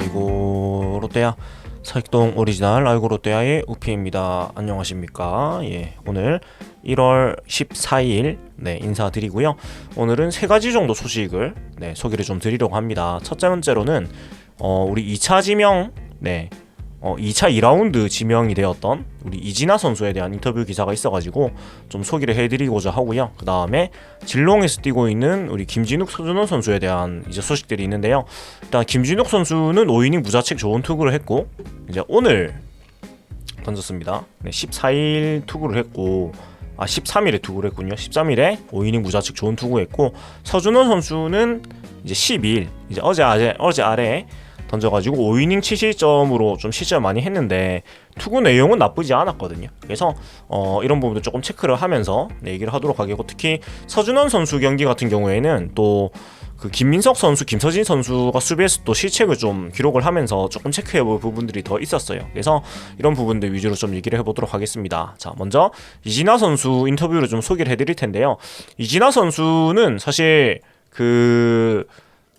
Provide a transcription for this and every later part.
아이고 롯데야 사익동 오리지널 아이고 롯데야의 우피입니다. 안녕하십니까. 오늘 1월 14일 인사드리고요. 오늘은 세 가지 정도 소식을 소개를 좀 드리려고 합니다. 첫째 번째로는 우리 2차 지명 2차 2라운드 지명이 되었던 우리 이진아 선수에 대한 인터뷰 기사가 있어가지고 좀 소개를 해드리고자 하고요. 그 다음에 진롱에서 뛰고 있는 우리 김진욱 서준원 선수에 대한 이제 소식들이 있는데요. 일단 김진욱 선수는 5이닝 무자책 좋은 투구를 했고 이제 오늘 던졌습니다. 14일 투구를 했고 13일에 투구를 했군요. 13일에 5이닝 무자책 좋은 투구했고 서준원 선수는 이제 12일 이제 어제 아래 던져가지고 5이닝 7실점으로 좀 실점 많이 했는데 투구 내용은 나쁘지 않았거든요. 그래서 이런 부분도 조금 체크를 하면서 얘기를 하도록 하겠고, 특히 서준원 선수 경기 같은 경우에는 또 그 김민석 선수, 김서진 선수가 수비에서 또 실책을 좀 기록을 하면서 조금 체크해볼 부분들이 더 있었어요. 그래서 이런 부분들 위주로 좀 얘기를 해보도록 하겠습니다. 자, 먼저 이진아 선수 인터뷰를 좀 소개를 해드릴 텐데요. 이진아 선수는 사실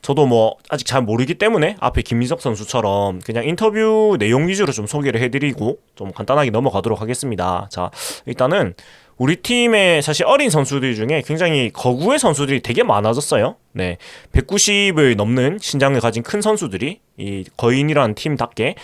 저도 뭐 아직 잘 모르기 때문에 앞에 김민석 선수처럼 그냥 인터뷰 내용 위주로 좀 소개를 해드리고 좀 간단하게 넘어가도록 하겠습니다. 자, 일단은 우리 팀의 사실 어린 선수들 중에 굉장히 거구의 선수들이 되게 많아졌어요. 190을 넘는 신장을 가진 큰 선수들이 이 거인이라는 팀답게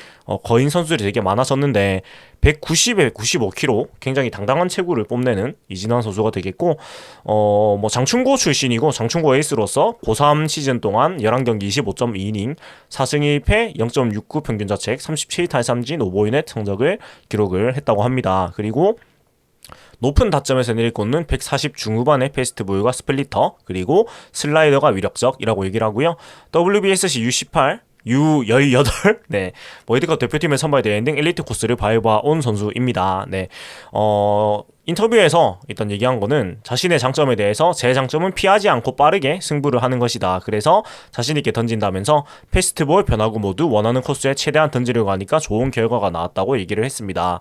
거인 선수들이 되게 많아졌는데 190에 95kg 굉장히 당당한 체구를 뽐내는 이진환 선수가 되겠고, 뭐 장충고 출신이고 장충고 에이스로서 고3 시즌 동안 11경기 25.2이닝 4승 1패 0.69 평균 자책 37탈삼진 5보인의 성적을 기록을 했다고 합니다. 그리고 높은 타점에서 내릴 공은 140 중후반의 패스트볼과 스플리터, 그리고 슬라이더가 위력적이라고 얘기를 하고요. WBSC U18 U18 월드컵 대표팀에 선발되어 있는 엘리트 코스를 밟아온 선수입니다. 인터뷰에서 일단 얘기한 거는 자신의 장점에 대해서 제 장점은 피하지 않고 빠르게 승부를 하는 것이다. 그래서 자신있게 던진다면서 패스트볼, 변화구 모두 원하는 코스에 최대한 던지려고 하니까 좋은 결과가 나왔다고 얘기를 했습니다.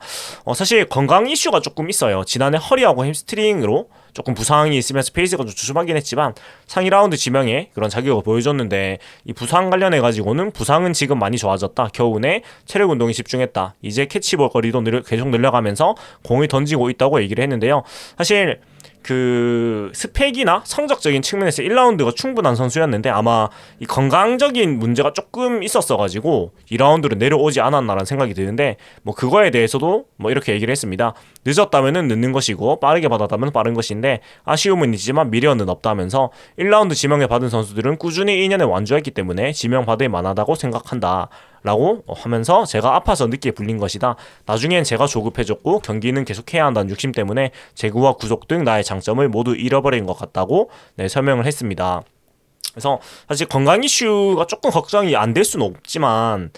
사실 건강 이슈가 조금 있어요. 지난해 허리하고 햄스트링으로 조금 부상이 있으면서 페이스가 좀 주춤하긴 했지만 상위 라운드 지명에 그런 자격을 보여줬는데, 이 부상 관련해가지고는 부상은 지금 많이 좋아졌다. 겨우내 체력 운동에 집중했다. 이제 캐치볼 거리도 계속 늘려가면서 공을 던지고 있다고 얘기를 했는데요. 사실 그 스펙이나 성적적인 측면에서 1라운드가 충분한 선수였는데 아마 이 건강적인 문제가 조금 있었어가지고 2라운드로 내려오지 않았나라는 생각이 드는데, 뭐 그거에 대해서도 뭐 이렇게 얘기를 했습니다. 늦었다면은 늦는 것이고 빠르게 받았다면 빠른 것인데 아쉬움은 있지만 미련은 없다면서 1라운드 지명을 받은 선수들은 꾸준히 2년에 완주했기 때문에 지명받을 만하다고 생각한다 라고 하면서, 제가 아파서 늦게 불린 것이다. 나중엔 제가 조급해졌고 경기는 계속해야 한다는 욕심 때문에 제구와 구속 등 나의 장점을 모두 잃어버린 것 같다고 설명을 했습니다. 그래서 사실 건강 이슈가 조금 걱정이 안 될 수는 없지만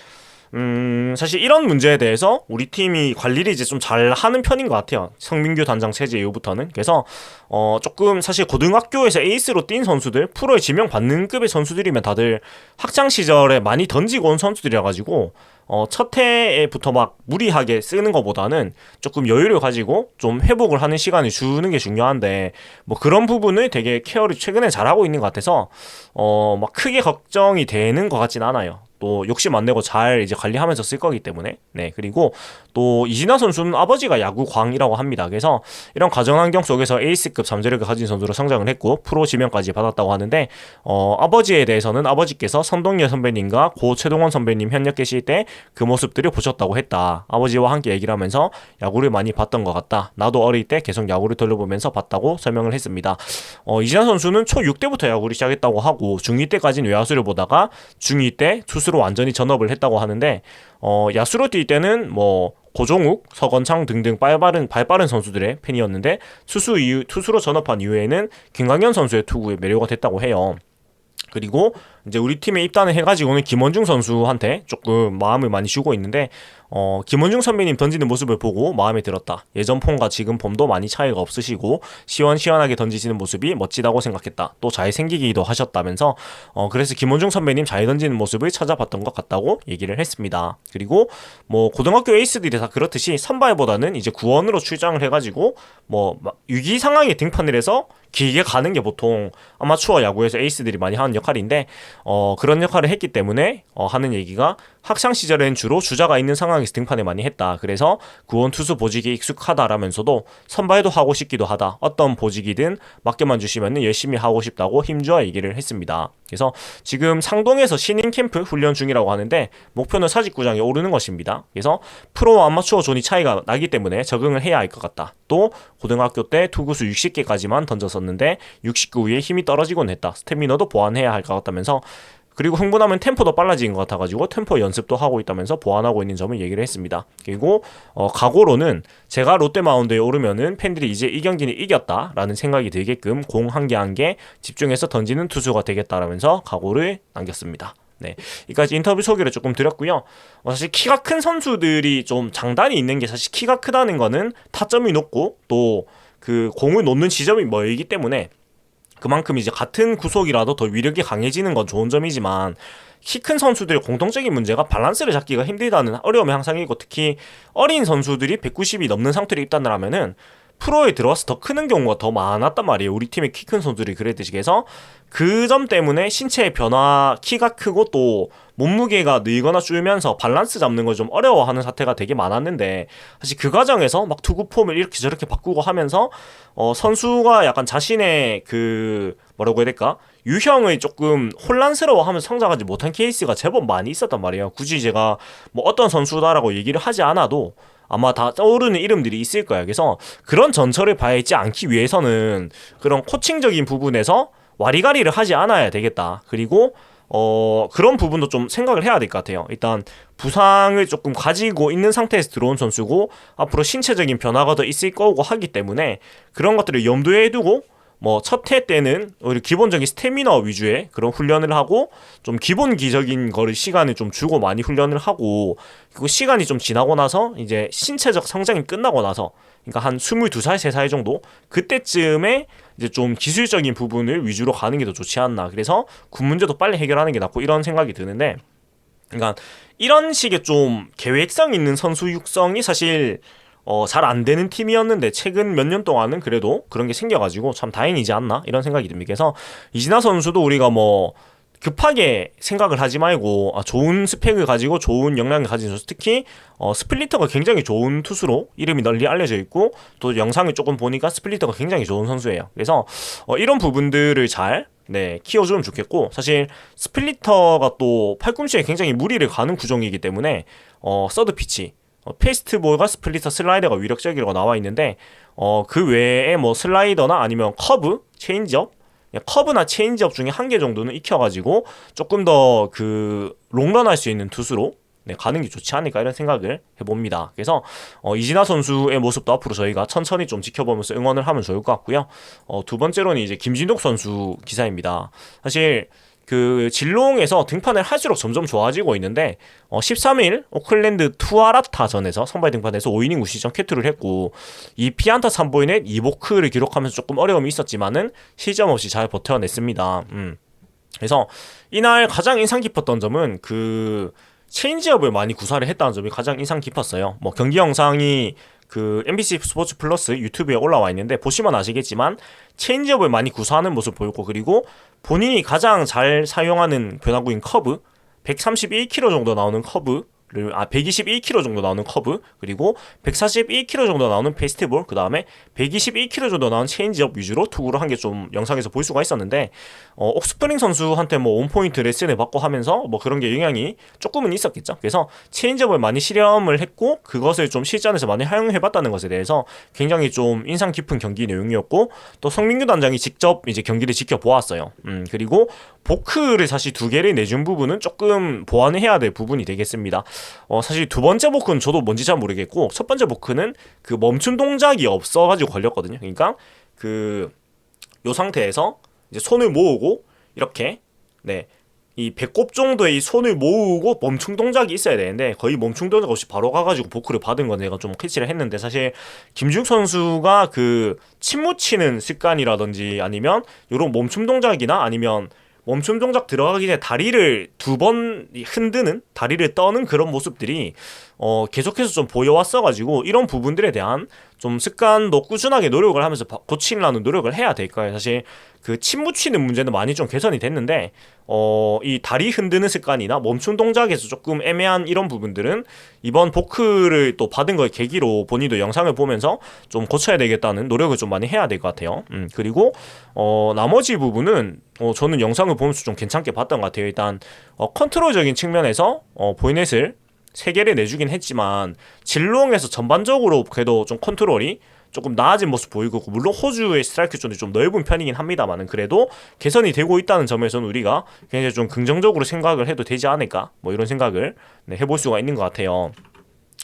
사실 이런 문제에 대해서 우리 팀이 관리를 이제 좀 잘 하는 편인 것 같아요. 성민규 단장 체제 이후부터는. 그래서 조금 사실 고등학교에서 에이스로 뛴 선수들, 프로에 지명받는 급의 선수들이면 다들 학창 시절에 많이 던지고 온 선수들이라 가지고 첫 해부터 막 무리하게 쓰는 것보다는 조금 여유를 가지고 좀 회복을 하는 시간을 주는 게 중요한데, 뭐 그런 부분을 되게 케어를 최근에 잘하고 있는 것 같아서 막 크게 걱정이 되는 것 같진 않아요. 또 욕심 안 내고 잘 이제 관리하면서 쓸 거기 때문에. 그리고 또 이진아 선수는 아버지가 야구광이라고 합니다. 그래서 이런 가정 환경 속에서 에이스급 잠재력을 가진 선수로 성장을 했고 프로 지명까지 받았다고 하는데, 아버지에 대해서는 아버지께서 선동열 선배님과 고 최동원 선배님 현역 계실 때 그 모습들을 보셨다고 했다. 아버지와 함께 얘기를 하면서 야구를 많이 봤던 것 같다. 나도 어릴 때 계속 야구를 돌려보면서 봤다고 설명을 했습니다. 이진아 선수는 초 6대부터 야구를 시작했다고 하고 중2 때까지는 외야수를 보다가 중2 때 투수로 완전히 전업을 했다고 하는데, 야수로 뛸 때는 뭐 고종욱, 서건창 등등 발빠른 선수들의 팬이었는데 투수로 전업한 이후에는 김광현 선수의 투구에 매료가 됐다고 해요. 그리고 이제 우리 팀에 입단을 해가지고는 김원중 선수한테 조금 마음을 많이 주고 있는데, 김원중 선배님 던지는 모습을 보고 마음에 들었다. 예전 폼과 지금 폼도 많이 차이가 없으시고 시원시원하게 던지시는 모습이 멋지다고 생각했다. 또 잘생기기도 하셨다면서 그래서 김원중 선배님 잘 던지는 모습을 찾아봤던 것 같다고 얘기를 했습니다. 그리고 뭐 고등학교 에이스들이 다 그렇듯이 선발보다는 이제 구원으로 출장을 해가지고 뭐 위기 상황에 등판을 해서 길게 가는 게 보통 아마추어 야구에서 에이스들이 많이 하는 역할인데, 그런 역할을 했기 때문에 하는 얘기가 학창 시절엔 주로 주자가 있는 상황에서 등판을 많이 했다. 그래서 구원 투수 보직에 익숙하다라면서도 선발도 하고 싶기도 하다. 어떤 보직이든 맡겨만 주시면 열심히 하고 싶다고 힘주어 얘기를 했습니다. 그래서 지금 상동에서 신인 캠프 훈련 중이라고 하는데 목표는 사직구장에 오르는 것입니다. 그래서 프로와 아마추어 존이 차이가 나기 때문에 적응을 해야 할 것 같다. 또 고등학교 때 투구수 60개까지만 던졌었는데 69 이후에 힘이 떨어지곤 했다. 스태미너도 보완해야 할 것 같다면서, 그리고 흥분하면 템포도 빨라진 것 같아가지고 템포 연습도 하고 있다면서 보완하고 있는 점을 얘기를 했습니다. 그리고 각오로는 제가 롯데 마운드에 오르면은 팬들이 이제 이 경기는 이겼다라는 생각이 들게끔 공 한 개 한 개 집중해서 던지는 투수가 되겠다라면서 각오를 남겼습니다. 네, 여기까지 인터뷰 소개를 조금 드렸고요. 사실 키가 큰 선수들이 좀 장단이 있는 게, 사실 키가 크다는 거는 타점이 높고 또 그 공을 놓는 지점이 멀기 때문에 그만큼 이제 같은 구속이라도 더 위력이 강해지는 건 좋은 점이지만, 키 큰 선수들의 공통적인 문제가 밸런스를 잡기가 힘들다는 어려움이 항상 있고, 특히 어린 선수들이 190이 넘는 상태로 입단을 하면은 프로에 들어와서 더 크는 경우가 더 많았단 말이에요. 우리 팀의 키 큰 선수들이 그랬듯이. 그래서 그 점 때문에 신체의 변화, 키가 크고 또 몸무게가 늘거나 줄면서 밸런스 잡는 걸 좀 어려워하는 사태가 되게 많았는데, 사실 그 과정에서 막 투구 폼을 이렇게 저렇게 바꾸고 하면서 선수가 약간 자신의 그 뭐라고 해야 될까? 유형을 조금 혼란스러워하면서 성장하지 못한 케이스가 제법 많이 있었단 말이에요. 굳이 제가 뭐 어떤 선수다라고 얘기를 하지 않아도 아마 다 떠오르는 이름들이 있을 거야. 그래서 그런 전철을 밟지 않기 위해서는 그런 코칭적인 부분에서 와리가리를 하지 않아야 되겠다. 그리고 그런 부분도 좀 생각을 해야 될 것 같아요. 일단 부상을 조금 가지고 있는 상태에서 들어온 선수고 앞으로 신체적인 변화가 더 있을 거고 하기 때문에 그런 것들을 염두에 두고 뭐 첫 해 때는 오히려 기본적인 스태미너 위주의 그런 훈련을 하고 좀 기본기적인 거를 시간을 좀 주고 많이 훈련을 하고, 그리고 시간이 좀 지나고 나서 이제 신체적 성장이 끝나고 나서, 그러니까 한 22살, 3살 정도 그때쯤에 이제 좀 기술적인 부분을 위주로 가는 게 더 좋지 않나. 그래서 군 문제도 빨리 해결하는 게 낫고 이런 생각이 드는데, 그러니까 이런 식의 좀 계획성 있는 선수 육성이 사실 잘 안 되는 팀이었는데 최근 몇 년 동안은 그래도 그런 게 생겨가지고 참 다행이지 않나 이런 생각이 듭니다. 그래서 이진아 선수도 우리가 뭐 급하게 생각을 하지 말고 좋은 스펙을 가지고 좋은 역량을 가진 선수, 특히 스플리터가 굉장히 좋은 투수로 이름이 널리 알려져 있고 또 영상을 조금 보니까 스플리터가 굉장히 좋은 선수예요. 그래서 이런 부분들을 잘 키워주면 좋겠고, 사실 스플리터가 또 팔꿈치에 굉장히 무리를 가는 구종이기 때문에 서드 피치 페이스트볼과 스플리터, 슬라이더가 위력적이라고 나와 있는데 그 외에 뭐 슬라이더나 아니면 커브, 체인지업, 커브나 체인지업 중에 한 개 정도는 익혀가지고 조금 더 그 롱런 할 수 있는 투수로 가는 게 좋지 않을까 이런 생각을 해봅니다. 그래서 이진아 선수의 모습도 앞으로 저희가 천천히 좀 지켜보면서 응원을 하면 좋을 것 같고요. 두 번째로는 이제 김진욱 선수 기사입니다. 사실 그 진롱에서 등판을 할수록 점점 좋아지고 있는데 13일 오클랜드 투아라타전에서 선발 등판해서 5이닝 무실점 쾌투를 했고, 이 피안타 3보이넷 2보크를 기록하면서 조금 어려움이 있었지만은 실점 없이 잘 버텨냈습니다. 그래서 이날 가장 인상 깊었던 점은 그 체인지업을 많이 구사를 했다는 점이 가장 인상 깊었어요. 뭐 경기 영상이 그 MBC 스포츠 플러스 유튜브에 올라와 있는데 보시면 아시겠지만 체인지업을 많이 구사하는 모습 보였고, 그리고 본인이 가장 잘 사용하는 변화구인 커브, 131km 정도 나오는 커브를 121km 정도 나오는 커브, 그리고 141km 정도 나오는 페스티볼, 그 다음에 121km 정도 나오는 체인지업 위주로 투구를 한 게 좀 영상에서 볼 수가 있었는데, 옥스프링 선수한테 뭐 온포인트 레슨을 받고 하면서 뭐 그런 게 영향이 조금은 있었겠죠. 그래서 체인지업을 많이 실험을 했고 그것을 좀 실전에서 많이 활용해봤다는 것에 대해서 굉장히 좀 인상 깊은 경기 내용이었고, 또 성민규 단장이 직접 이제 경기를 지켜보았어요. 그리고 보크를 사실 2개를 내준 부분은 조금 보완을 해야 될 부분이 되겠습니다. 사실 두 번째 보크는 저도 뭔지 잘 모르겠고, 첫 번째 보크는 그 멈춘 동작이 없어가지고 걸렸거든요. 그러니까 그 요 상태에서 이제 손을 모으고 이렇게 이 배꼽 정도의 이 손을 모으고 멈춤 동작이 있어야 되는데 거의 멈춤 동작 없이 바로 가가지고 보크를 받은 건 내가 좀 캐치를 했는데, 사실 김준욱 선수가 그 침묵치는 습관이라든지 아니면 요런 멈춤 동작이나 아니면 멈춤 동작 들어가기 전에 다리를 2번 흔드는, 다리를 떠는 그런 모습들이 계속해서 좀 보여왔어가지고 이런 부분들에 대한 좀 습관도 꾸준하게 노력을 하면서 고치려는 노력을 해야 될 거예요. 사실 그 침 묻히는 문제는 많이 좀 개선이 됐는데 이 다리 흔드는 습관이나 멈춤 동작에서 조금 애매한 이런 부분들은 이번 보크를 또 받은 걸 계기로 본인도 영상을 보면서 좀 고쳐야 되겠다는 노력을 좀 많이 해야 될 것 같아요. 그리고 나머지 부분은 저는 영상을 보면서 좀 괜찮게 봤던 것 같아요. 일단 컨트롤적인 측면에서 보이넷을 3개를 내주긴 했지만 진롱에서 전반적으로 그래도 좀 컨트롤이 조금 나아진 모습 보이고, 물론 호주의 스트라이크 존이 좀 넓은 편이긴 합니다만은 그래도 개선이 되고 있다는 점에서는 우리가 굉장히 좀 긍정적으로 생각을 해도 되지 않을까, 뭐 이런 생각을 해볼 수가 있는 것 같아요.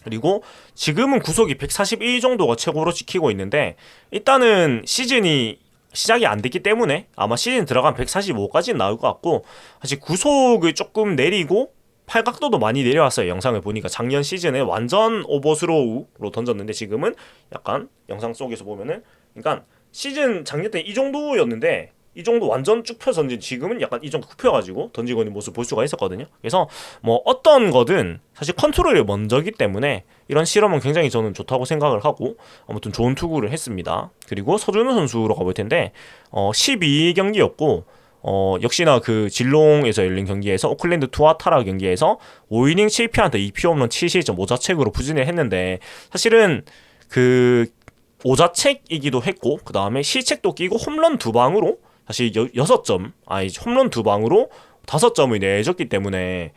그리고 지금은 구속이 141 정도가 최고로 지키고 있는데, 일단은 시즌이 시작이 안 됐기 때문에 아마 시즌 들어간 145까지는 나올 것 같고, 사실 구속을 조금 내리고 팔각도도 많이 내려왔어요. 영상을 보니까 작년 시즌에 완전 오버스로우로 던졌는데 지금은 약간 영상 속에서 보면은, 그러니까 시즌 작년 때 이 정도였는데 이 정도 완전 쭉 펴 던진 지금은 약간 이 정도 굽혀가지고 던지고 있는 모습 볼 수가 있었거든요. 그래서 뭐 어떤 거든 사실 컨트롤이 먼저기 때문에 이런 실험은 굉장히 저는 좋다고 생각을 하고, 아무튼 좋은 투구를 했습니다. 그리고 서준우 선수로 가볼 텐데 12경기였고 역시나 그 진롱에서 열린 경기에서 오클랜드 투아타라 경기에서 5이닝 7피안타 2피 홈런 7실점 5자책으로 부진을 했는데, 사실은 그 5자책이기도 했고 그 다음에 실책도 끼고 홈런 2방으로 사실 6점, 홈런 2방으로 5점을 내줬기 때문에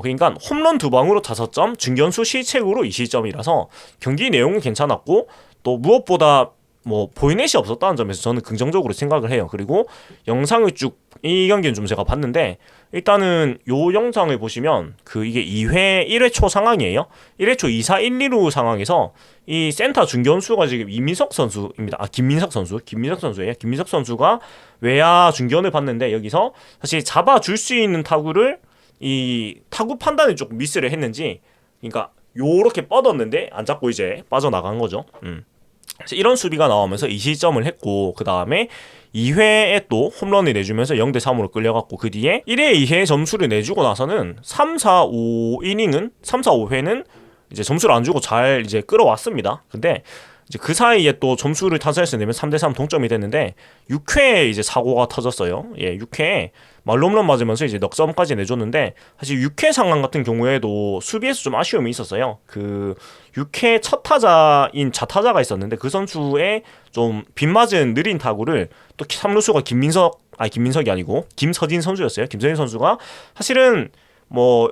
그러니까 홈런 2방으로 5점, 중견수 실책으로 2실점이라서 경기 내용은 괜찮았고, 또 무엇보다 뭐 보이넷이 없었다는 점에서 저는 긍정적으로 생각을 해요. 그리고 영상을 쭉 이 경기는 좀 제가 봤는데, 일단은 요 영상을 보시면 이게 2회 1회 초 상황이에요. 1회 초 2사 1, 2루 상황에서 이 센터 중견수가 지금 이민석 선수입니다. 김민석 선수예요. 김민석 선수가 외야 중견을 봤는데, 여기서 사실 잡아줄 수 있는 타구를 이 타구 판단을 조금 미스를 했는지, 그러니까 요렇게 뻗었는데 안 잡고 이제 빠져나간 거죠. 이런 수비가 나오면서 2실점을 했고, 그 다음에 2회에 또 홈런을 내주면서 0대3으로 끌려갔고, 그 뒤에 1회, 2회 점수를 내주고 나서는 3, 4, 5이닝은 3, 4, 5회는 이제 점수를 안 주고 잘 이제 끌어왔습니다. 근데 이제 그 사이에 또 점수를 타선에서 내면 3대3 동점이 됐는데 6회에 이제 사고가 터졌어요. 6회에 말홈런 맞으면서 이제 넉점까지 내줬는데, 사실 6회 상황 같은 경우에도 수비에서 좀 아쉬움이 있었어요. 6회 첫 타자인 좌타자가 있었는데 그 선수의 좀 빗맞은 느린 타구를 또 3루수가 김민석이 아니고 김서진 선수였어요. 김서진 선수가 사실은 뭐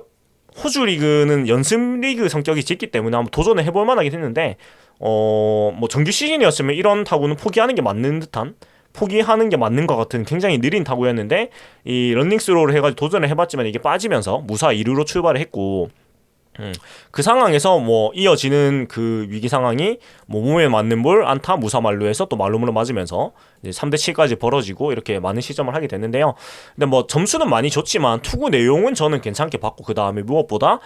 호주 리그는 연습 리그 성격이 짙기 때문에 한번 도전을 해볼 만하긴 했는데, 뭐 정규 시즌이었으면 이런 타구는 포기하는 게 맞는 것 같은 굉장히 느린 타구였는데, 이 런닝스로우를 해가지고 도전을 해봤지만 이게 빠지면서 무사 2루로 출발을 했고, 그 상황에서 뭐 이어지는 그 위기 상황이 뭐 몸에 맞는 볼 안타 무사 만루에서 또 말루으로 맞으면서 이제 3대7까지 벌어지고 이렇게 많은 시점을 하게 됐는데요. 근데 뭐 점수는 많이 줬지만 투구 내용은 저는 괜찮게 봤고, 그 다음에 무엇보다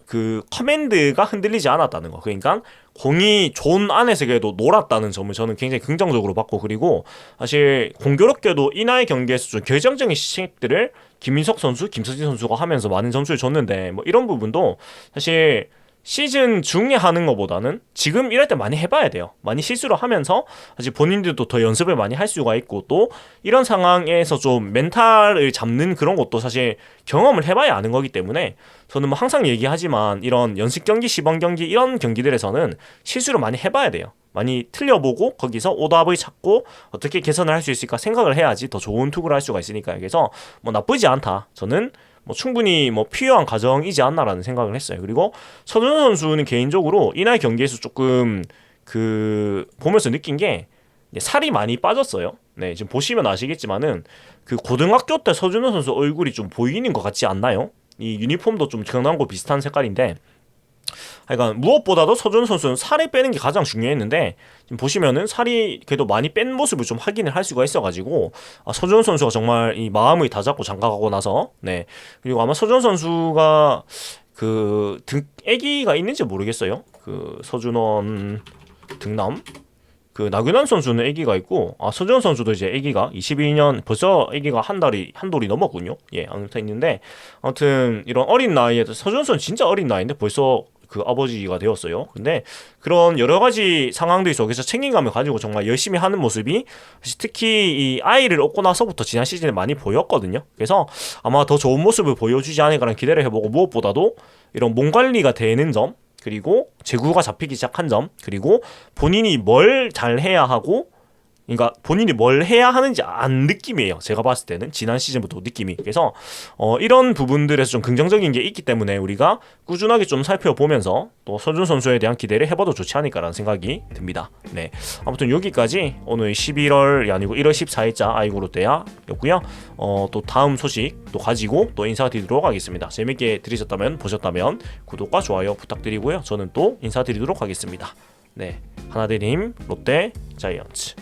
그 커맨드가 흔들리지 않았다는 거, 그러니까 공이 존 안에서 그래도 놀았다는 점을 저는 굉장히 긍정적으로 봤고, 그리고 사실 공교롭게도 이날 경기에서 좀 결정적인 시책들을 김민석 선수, 김서진 선수가 하면서 많은 점수를 줬는데, 뭐 이런 부분도 사실 시즌 중에 하는 것보다는 지금 이럴 때 많이 해봐야 돼요. 많이 실수를 하면서 사실 본인들도 더 연습을 많이 할 수가 있고, 또 이런 상황에서 좀 멘탈을 잡는 그런 것도 사실 경험을 해봐야 아는 거기 때문에, 저는 뭐 항상 얘기하지만 이런 연습 경기, 시범 경기 이런 경기들에서는 실수를 많이 해봐야 돼요. 많이 틀려보고 거기서 오답을 찾고 어떻게 개선을 할 수 있을까 생각을 해야지 더 좋은 투구를 할 수가 있으니까요. 그래서 뭐 나쁘지 않다, 저는 뭐 충분히 뭐 필요한 과정이지 않나라는 생각을 했어요. 그리고 서준호 선수는 개인적으로 이날 경기에서 조금 보면서 느낀 게 살이 많이 빠졌어요. 네, 지금 보시면 아시겠지만은 그 고등학교 때 서준호 선수 얼굴이 좀 보이는 것 같지 않나요? 이 유니폼도 좀 경남고 비슷한 색깔인데, 그러니까 무엇보다도 서준호 선수는 살을 빼는 게 가장 중요했는데, 지금 보시면은 살이 그래도 많이 뺀 모습을 좀 확인을 할 수가 있어가지고, 서준호 선수가 정말 이 마음을 다잡고 장가가고 나서, 네, 그리고 아마 서준호 선수가 아기가 있는지 모르겠어요. 서준원 등남 그 나균환 선수는 아기가 있고 서주현 선수도 이제 아기가 22년 벌써 아기가 한 돌이 넘었군요. 예, 아무튼 있는데 아무튼 이런 어린 나이에 서주현 선수 진짜 어린 나이인데 벌써 그 아버지가 되었어요. 근데 그런 여러 가지 상황들 속에서 책임감을 가지고 정말 열심히 하는 모습이 특히 이 아이를 얻고 나서부터 지난 시즌에 많이 보였거든요. 그래서 아마 더 좋은 모습을 보여주지 않을까라는 기대를 해보고 무엇보다도 이런 몸 관리가 되는 점 그리고 제구가 잡히기 시작한 점 그리고 본인이 뭘 잘해야 하고 그러니까 본인이 뭘 해야 하는지 안 느낌이에요. 제가 봤을 때는 지난 시즌부터 느낌이. 그래서 이런 부분들에서 좀 긍정적인 게 있기 때문에 우리가 꾸준하게 좀 살펴보면서 또 서준 선수에 대한 기대를 해봐도 좋지 않을까라는 생각이 듭니다. 네, 아무튼 여기까지 오늘 11월이 아니고 1월 14일자 아이고르떼아였고요. 또 다음 소식 또 가지고 또 인사드리도록 하겠습니다. 재밌게 들으셨다면 보셨다면 구독과 좋아요 부탁드리고요. 저는 또 인사드리도록 하겠습니다. 네, 하나대림 롯데 자이언츠.